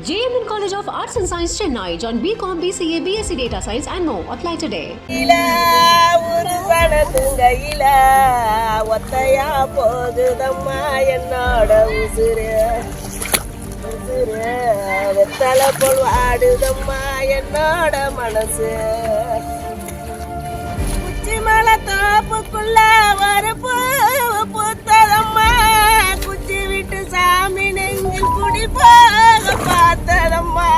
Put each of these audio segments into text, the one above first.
JMN College of Arts and Science Chennai. Join BCom, BCA, BSc Data Science and more. Apply today. ஒத்தையா போகுதம்மா என்னோட உசுரு வெத்தல போல் வாடுதம்மா என்னோட மனசு குச்சி மலை தோப்புக்குள்ள ஒரு பூ பூத்ததம்மா குச்சி விட்டு சாமி நெஞ்சில் குடி போக பார்த்ததம்மா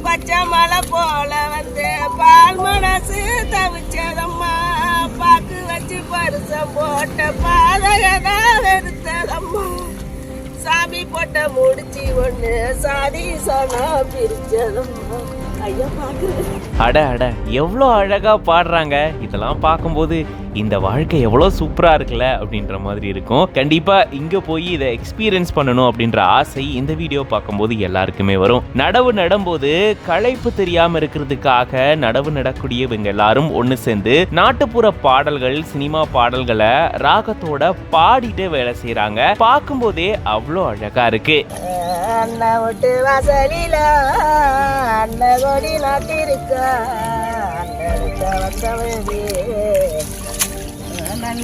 பச்சை மலை போல வந்து பால் மனசு தவிச்சதம்மா பாக்கு வச்சு பரிசம் போட்ட பாதகதான் வெறுத்ததம்மா சாமி போட்ட முடிச்சு ஒண்ணு சாதி சனா பிரிச்சதம்மா ஐயா பாக்குறேன். அட அட எவ்வளோ அழகா பாடுறாங்க. இதெல்லாம் பார்க்கும்போது இந்த வாழ்க்கை எவ்வளோ சூப்பரா இருக்குல்ல அப்படின்ற மாதிரி இருக்கும். கண்டிப்பா இங்க போய் இதை எக்ஸ்பீரியன்ஸ் பண்ணணும் அப்படின்ற ஆசை இந்த வீடியோ பார்க்கும்போது எல்லாருக்குமே வரும். நடவு நடும்போது களைப்பு தெரியாம இருக்கிறதுக்காக நடவு நடக்கூடியவங்க எல்லாரும் ஒண்ணு சேர்ந்து நாட்டுப்புற பாடல்கள், சினிமா பாடல்களை ராகத்தோட பாடிட்டு வேலை செய்யறாங்க. பார்க்கும்போதே அவ்வளோ அழகா இருக்கு. அண்ணா விட்டு வாசலில அண்ணன் கொடி நாட்டிருக்க அண்ணனுக்க வந்தவழி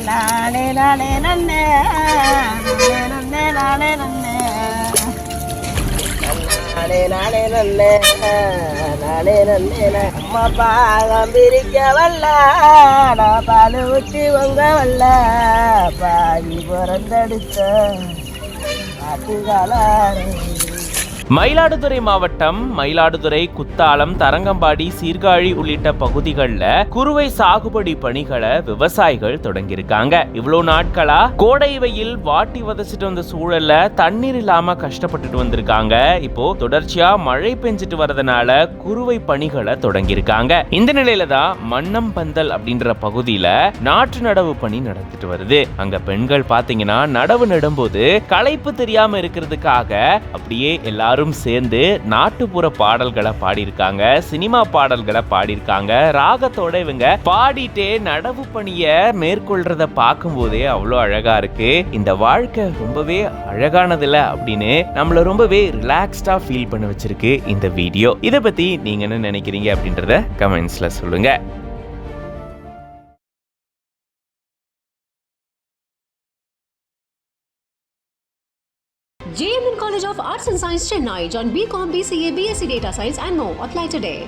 நானே நானே நன்னே நன்னே நானே நன்னே நானே நானே நன்னே நானே நன்னே அம்மா பாகம் பிரிக்க வல்ல நான் பால் ஊற்றி உங்க வல்ல பாதி பிறந்தெடுத்த மயிலாடுதுறை மாவட்டம் மயிலாடுதுறை, குத்தாலம், தரங்கம்பாடி, சீர்காழி உள்ளிட்ட பகுதிகளில் குறுவை சாகுபடி பணிகளை விவசாயிகள் தொடங்கியிருக்காங்க. இவ்வளவு நாட்களா கோடை வெயில் வாட்டி வதச்சிட்டு வந்த சூழல்ல தண்ணீர் இல்லாம கஷ்டப்பட்டுட்டு வந்திருக்காங்க. இப்போ தொடர்ச்சியா மழை பெஞ்சிட்டு வரதுனால குறுவை பணிகளை தொடங்கியிருக்காங்க. இந்த நிலையில தான் மன்னம்பந்தல் அப்படின்ற பகுதியில நாற்று நடவு பணி நடந்துட்டு வருது. அங்க பெண்கள் பாத்தீங்கன்னா நடவு நடும்போது களைப்பு தெரியாம இருக்கிறதுக்காக அப்படியே எல்லாரும் சேர்ந்து நாட்டுப்புற பாடல்களை பாடியிருக்காங்க, சினிமா பாடல்களை பாடியிருக்காங்க. ராகத்தோட இவங்க பாடிட்டே நடவு பணிய மேற்கொள்றத பார்க்கும் போதே அவ்வளோ அழகா இருக்கு. இந்த வாழ்க்கை ரொம்பவே அழகானதுல அப்படின்னு நம்மள ரொம்பவே ரிலாக்ஸ்டா ஃபீல் பண்ண வச்சிருக்கு இந்த வீடியோ. இதை பத்தி நீங்க என்ன நினைக்கிறீங்க அப்படின்றத கமெண்ட்ஸ்ல சொல்லுங்க. JMN College of Arts and Science Chennai. Join BCom, BCA, BSc Data Science and more. Apply today.